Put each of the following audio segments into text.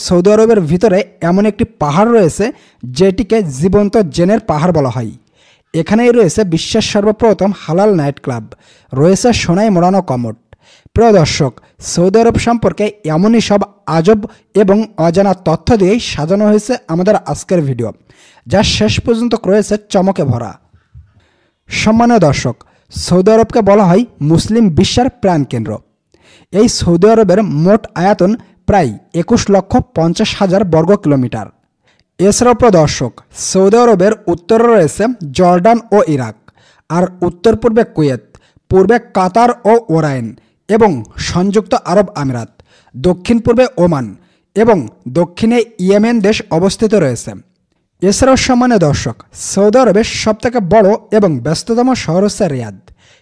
Saudi আরবের ভিতরে এমন একটি পাহাড় রয়েছে যেটিকে জীবন্ত জেনের পাহাড় বলা হয়। এখানেই রয়েছে বিশ্বের সর্বপ্রথম হালাল নাইট ক্লাব, রয়েছে সোনায় মোড়ানো কমোড। প্রিয় দর্শক, সৌদি আরব সম্পর্কে এমনই সব আজব এবং অজানা তথ্য দিয়েই সাজানো হয়েছে আমাদের আজকের ভিডিও, যা শেষ পর্যন্ত রয়েছে চমকে ভরা। সম্মানীয় দর্শক, সৌদি আরবকে বলা হয় মুসলিম বিশ্বের প্রাণকেন্দ্র। এই সৌদি আরবের মোট আয়তন প্রায় 21,50,000 বর্গ কিলোমিটার। এছাড়াও প্রিয় দর্শক, সৌদি আরবের উত্তরে রয়েছে জর্ডান ও ইরাক, আর উত্তর পূর্বে কুয়েত, পূর্বে কাতার ও ওরাইন এবং সংযুক্ত আরব আমিরাত, দক্ষিণ পূর্বে ওমান এবং দক্ষিণে ইয়েমেন দেশ অবস্থিত রয়েছে। এছাড়াও সম্মানীয় দর্শক, সৌদি আরবের সবথেকে বড় এবং ব্যস্ততম শহর হচ্ছে রিয়াদ।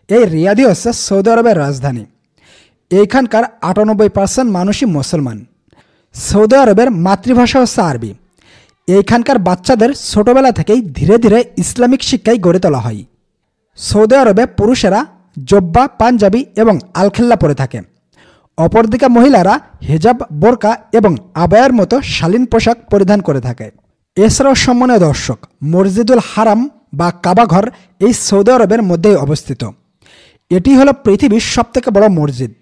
এই রিয়াদই হচ্ছে সৌদি আরবের রাজধানী। এইখানকার 98% মানুষই মুসলমান। সৌদি আরবের মাতৃভাষা হচ্ছে আরবি। এইখানকার বাচ্চাদের ছোটবেলা থেকেই ধীরে ধীরে ইসলামিক শিক্ষায় গড়ে তোলা হয়। সৌদি আরবে পুরুষেরা জব্বা, পাঞ্জাবি এবং আলখেল্লা পরে থাকে। অপরদিকে মহিলারা হিজাব, বোরকা এবং আবায়ার মতো শালীন পোশাক পরিধান করে থাকে। এছাড়াও সম্মানীয় দর্শক, মসজিদুল হারাম বা কাবাঘর এই সৌদি আরবের মধ্যেই অবস্থিত। এটি হলো পৃথিবীর সবথেকে বড় মসজিদ।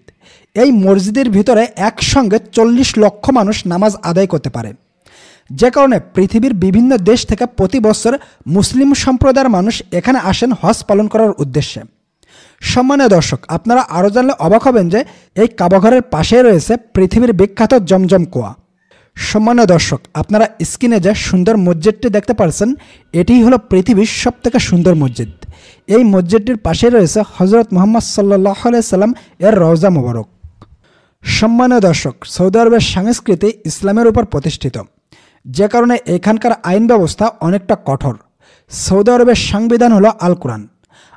এই মসজিদের ভিতরে একসঙ্গে 40 লক্ষ মানুষ নামাজ আদায় করতে পারে, যে কারণে পৃথিবীর বিভিন্ন দেশ থেকে প্রতি বছর মুসলিম সম্প্রদায়ের মানুষ এখানে আসেন হজ পালন করার উদ্দেশ্যে। সম্মানীয় দর্শক, আপনারা আরও জানলে অবাক হবেন যে এই কাবাঘরের পাশে রয়েছে পৃথিবীর বিখ্যাত জমজম কুয়া। সম্মানীয় দর্শক, আপনারা স্ক্রিনে যে সুন্দর মসজিদটি দেখতে পাচ্ছেন, এটিই হলো পৃথিবীর সবথেকে সুন্দর মসজিদ। এই মসজিদটির পাশে রয়েছে হজরত মুহাম্মদ সাল্লাল্লাহু আলাইহি সাল্লাম এর রওজা মোবারক। সম্মানীয় দর্শক, সৌদি আরবের সংস্কৃতি ইসলামের উপর প্রতিষ্ঠিত, যে কারণে এখানকার আইন ব্যবস্থা অনেকটা কঠোর। সৌদি আরবের সংবিধান হলো আল কোরআন।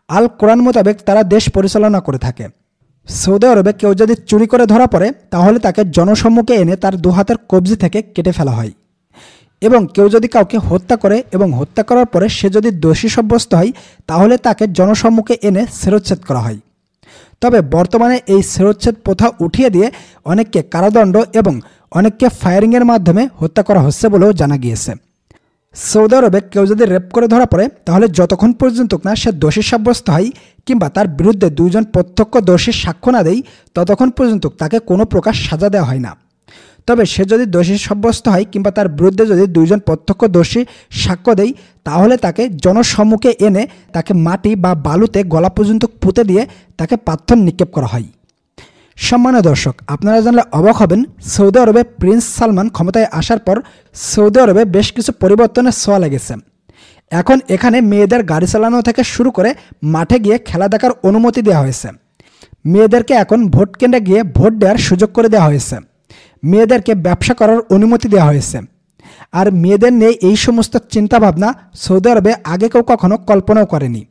আল কোরআন মোতাবেক তারা দেশ পরিচালনা করে থাকে। সৌদি আরবে কেউ যদি চুরি করে ধরা পড়ে, তাহলে তাকে জনসম্মুখে এনে তার 2 হাতের কবজি থেকে কেটে ফেলা হয়। এবং কেউ যদি কাউকে হত্যা করে এবং হত্যা করার পরে সে যদি দোষী সাব্যস্ত হয়, তাহলে তাকে জনসম্মুখে এনে শিরচ্ছেদ করা হয়। তবে বর্তমানে এই শিরচ্ছেদ প্রথা উঠিয়ে দিয়ে অনেককে কারাদণ্ড এবং অনেককে ফায়ারিংয়ের মাধ্যমে হত্যা করা হচ্ছে বলেও জানা গিয়েছে। সৌদি আরবে কেউ যদি রেপ করে ধরা পড়ে, তাহলে যতক্ষণ পর্যন্ত না সে দোষী সাব্যস্ত হয় কিংবা তার বিরুদ্ধে 2 জন প্রত্যক্ষ দোষী সাক্ষ্য না দেয়, ততক্ষণ পর্যন্ত তাকে কোনো প্রকার সাজা দেওয়া হয় না। তবে সে যদি দোষী সাব্যস্ত হয় কিংবা তার বিরুদ্ধে যদি 2 জন প্রত্যক্ষ দোষী সাক্ষ্য দেয়, তাহলে তাকে জনসম্মুখে এনে তাকে মাটি বা বালুতে গলা পর্যন্ত পুঁতে দিয়ে তাকে পাথর নিক্ষেপ করা হয়। সম্মানীয় দর্শক, আপনারা জানলে অবাক হবেন, সৌদি আরবে প্রিন্স সালমান ক্ষমতায় আসার পর সৌদি আরবে বেশ কিছু পরিবর্তনের ছোঁয়া লেগেছে। এখন এখানে মেয়েদের গাড়ি চালানো থেকে শুরু করে মাঠে গিয়ে খেলা দেখার অনুমতি দেওয়া হয়েছে। মেয়েদেরকে এখন ভোট কেন্দ্রে গিয়ে ভোট দেওয়ার সুযোগ করে দেওয়া হয়েছে। মেয়েদেরকে ব্যবসা করার অনুমতি দেওয়া হয়েছে। আর মেয়েদের নিয়ে এই সমস্ত চিন্তাভাবনা সৌদি আরবে আগে কেউ কখনো কল্পনাও করেনি।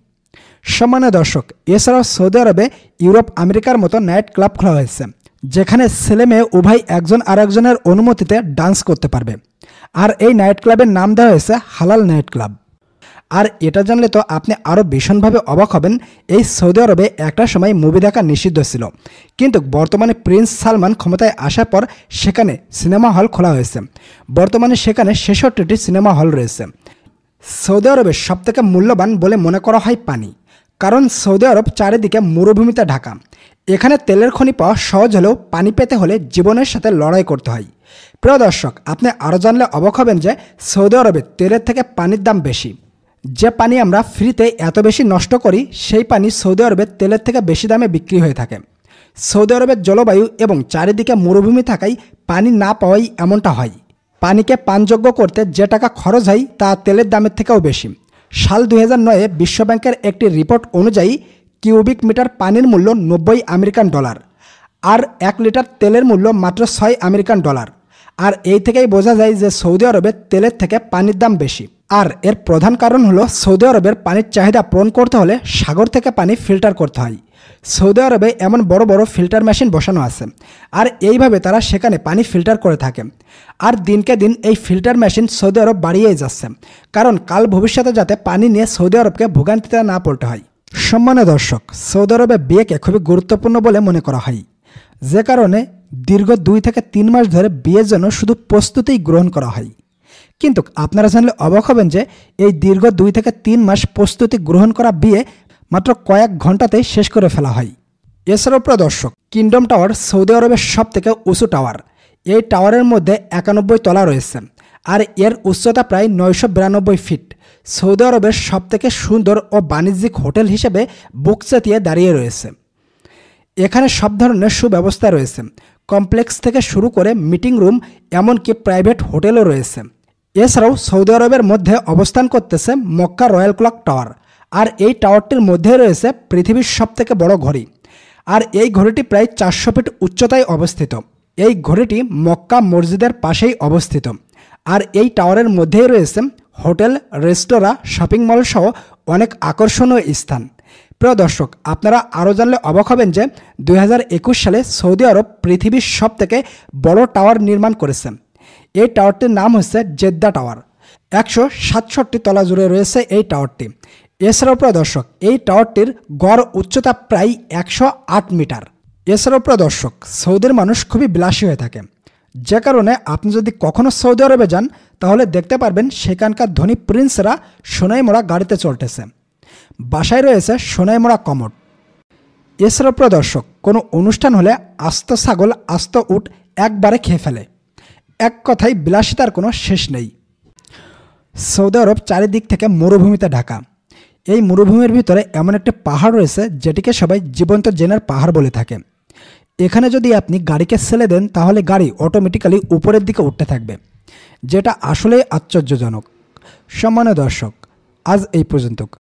সম্মানীয় দর্শক, এছাড়াও সৌদি আরবে ইউরোপ, আমেরিকার মতো নাইট ক্লাব খোলা হয়েছে, যেখানে ছেলে মেয়ে উভয় একজন আরেকজনের অনুমতিতে ডান্স করতে পারবে। আর এই নাইট ক্লাবের নাম দেওয়া হয়েছে হালাল নাইট ক্লাব। আর এটা জানলে তো আপনি আরও ভীষণভাবে অবাক হবেন, এই সৌদি আরবে একটা সময় মুভি দেখা নিষিদ্ধ ছিল, কিন্তু বর্তমানে প্রিন্স সালমান ক্ষমতায় আসার পর সেখানে সিনেমা হল খোলা হয়েছে। বর্তমানে সেখানে 66টি সিনেমা হল রয়েছে। সৌদি আরবের সবথেকে মূল্যবান বলে মনে করা হয় পানি, কারণ সৌদি আরব চারিদিকে মরুভূমিতে ঢাকা। এখানে তেলের খনি পাওয়া সহজ হলেও পানি পেতে হলে জীবনের সাথে লড়াই করতে হয়। প্রিয় দর্শক, আপনি আরও জানলে অবাক হবেন যে সৌদি আরবে তেলের থেকে পানির দাম বেশি। যে পানি আমরা ফ্রিতে এত বেশি নষ্ট করি, সেই পানি সৌদি আরবে তেলের থেকে বেশি দামে বিক্রি হয়ে থাকে। সৌদি আরবের জলবায়ু এবং চারিদিকে মরুভূমি থাকায় পানি না পাওয়াই এমনটা হয়। পানিকে পানযোগ্য করতে যে টাকা খরচ হয় তা তেলের দামের থেকেও বেশি। সাল 2009-এ বিশ্বব্যাংকের একটি রিপোর্ট অনুযায়ী কিউবিক মিটার পানির মূল্য 90 আমেরিকান ডলার, আর 1 লিটার তেলের মূল্য মাত্র 6 আমেরিকান ডলার। আর এই থেকেই বোঝা যায় যে সৌদি আরবে তেলের থেকে পানির দাম বেশি। আর এর প্রধান কারণ হলো সৌদি আরবের পানির চাহিদা পূরণ করতে হলে সাগর থেকে পানি ফিল্টার করতে হয়। সৌদি আরবে এমন বড় বড় ফিল্টার মেশিন বসানো আছে, আর এইভাবে তারা সেখানে পানি ফিল্টার করে থাকে। আর দিনকে দিন এই ফিল্টার মেশিন সৌদি আরব বাড়িয়েই যাচ্ছে, কারণ কাল ভবিষ্যতে যাতে পানি নিয়ে সৌদি আরবকে ভোগান্তিতে না পড়তে হয়। সম্মানীয় দর্শক, সৌদি আরবে বিয়েকে খুবই গুরুত্বপূর্ণ বলে মনে করা হয়। যে কারণে দীর্ঘ 2 থেকে 3 মাস ধরে বিয়ের জন্য শুধু প্রস্তুতিই গ্রহণ করা হয়। কিন্তু আপনারা জানলে অবাক হবেন যে এই দীর্ঘ 2 থেকে 3 মাস প্রস্তুতি গ্রহণ করা বিয়ে মাত্র কয়েক ঘন্টাতেই শেষ করে ফেলা হয়। এছাড়াও প্রিয় দর্শক, কিংডম টাওয়ার সৌদি আরবের সবথেকে উঁচু টাওয়ার। এই টাওয়ারের মধ্যে 91 তলা রয়েছে আর এর উচ্চতা প্রায় 992 ফিট। সৌদি আরবের সবথেকে সুন্দর ও বাণিজ্যিক হোটেল হিসেবে বুক চাতিয়ে দাঁড়িয়ে রয়েছে। এখানে সব ধরনের সুব্যবস্থা রয়েছে, কমপ্লেক্স থেকে শুরু করে মিটিং রুম, এমনকি প্রাইভেট হোটেলও রয়েছে। এছাড়াও সৌদি আরবের মধ্যে অবস্থান করতেছে মক্কা রয়্যাল ক্লক টাওয়ার, আর এই টাওয়ারটির মধ্যে রয়েছে পৃথিবীর সবথেকে বড় ঘড়ি, আর এই ঘড়িটি প্রায় 400 ফিট উচ্চতায় অবস্থিত। এই ঘড়িটি মক্কা মসজিদের পাশেই অবস্থিত, আর এই টাওয়ারের মধ্যেই রয়েছে হোটেল, রেস্তোরাঁ, শপিং মল সহ অনেক আকর্ষণীয় স্থান। প্রিয় দর্শক, আপনারা আরও জানলে অবাক হবেন যে 2021 সালে সৌদি আরব পৃথিবীর সবথেকে বড় টাওয়ার নির্মাণ করেছে। এই টাওয়ারটির নাম হচ্ছে জেদ্দা টাওয়ার। 167 তলা জুড়ে রয়েছে এই টাওয়ারটি। এছাড়াও প্রিয় দর্শক, এই টাওয়ারটির গড় উচ্চতা প্রায় 108 মিটার। এছাড়াও প্রিয় দর্শক, সৌদির মানুষ খুবই বিলাসী হয়ে থাকে, যে কারণে আপনি যদি কখনো সৌদি আরবে যান তাহলে দেখতে পারবেন সেখানকার ধনী প্রিন্সরা সোনায় মোড়া গাড়িতে চলতেছে, বাসায় রয়েছে সোনায় মোড়া কমোড। এছাড়াও প্রিয় দর্শক, কোনো অনুষ্ঠান হলে আস্ত ছাগল, আস্ত উট একবারে খেয়ে ফেলে। এক কথায় বিলাসিতার কোনো শেষ নেই। সৌদি আরব চারিদিক থেকে মরুভূমিতে ঢাকা। এই মরুভূমির ভিতরে এমন একটি পাহাড় রয়েছে যেটিকে সবাই জীবন্ত জেনের পাহাড় বলে থাকে। এখানে যদি আপনি গাড়িকে ছেড়ে দেন তাহলে গাড়ি অটোমেটিক্যালি উপরের দিকে উঠতে থাকবে, যেটা আসলেই আশ্চর্যজনক। সম্মানীয় দর্শক, আজ এই পর্যন্ত।